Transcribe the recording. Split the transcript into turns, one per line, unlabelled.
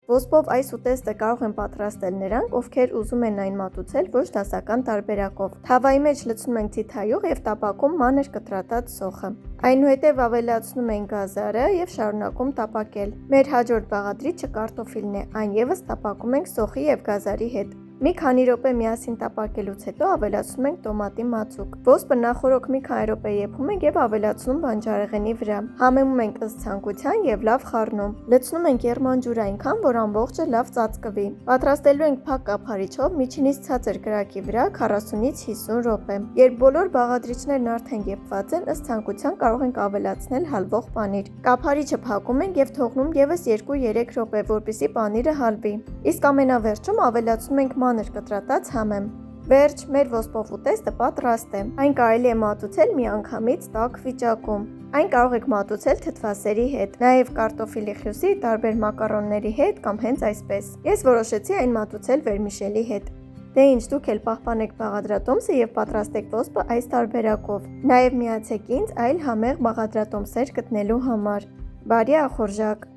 Ոսպով այս ուտեստը կարող են պատրաստել նրանք, ովքեր ուզում են այն մատուցել ոչ դասական տարբերակով։ Թավայի մեջ լցնում ենք ձիթայուղ և տապակում մանր կտրատած սոխը։ Այնուհետև ավելացնում ենք գազարը և շարունակում տապակել։ Մեր հաջորդ բաղադրիչը կարտոֆիլն է, այն ևս տապակում ենք սոխի և գազարի հետ։ Մի քանի րոպե միասին տապակելուց հետո ավելացնում ենք տոմատի մածուկ։ Ոսպը նախօրոք մի քանի րոպե եփում ենք և ավելացնում բանջարեղենի վրա։ Համեմում ենք ըստ ցանկության և լավ խառնում։ Լցնում ենք եռմանջուր այնքան, որ ամբողջը լավ ծածկվի։ Պատրաստելու ենք փակ կափարիչով միջինից ցածր կրակի վրա 40-ից 50 րոպե։ Երբ բոլոր բաղադրիչներն արդեն եփված են, ըստ ցանկության կարող ենք ավելացնել հալվող պանիր։ Կափարիչը փակում ենք և թողնում ևս 2-3 րոպե, որպեսզի պանիրը հալվի։ Իսկ ամենավերջում ավելացնում ենք մանր կտրատած համեմ։ Վերջ, մեր ոսպով ուտեստը պատրաստ է։ Այն կարելի է մատուցել միանգամից տաք վիճակում։ Այն կարող եք մատուցել թթվասերի հետ, նաև կարտոֆիլի խյուսի, տարբեր մակարոնների հետ կամ հենց այսպես։ Ես որոշեցի այն մատուցել վերմիշելի հետ։ Դե ինչ, դուք էլ պահպանեք բաղադրատոմսը և պատրաստեք ոսպը այս տարբերակով։ Նաև միացեք ինձ այլ համեղ բաղադրատոմսեր գտնելու համար։ Բարի ախորժակ։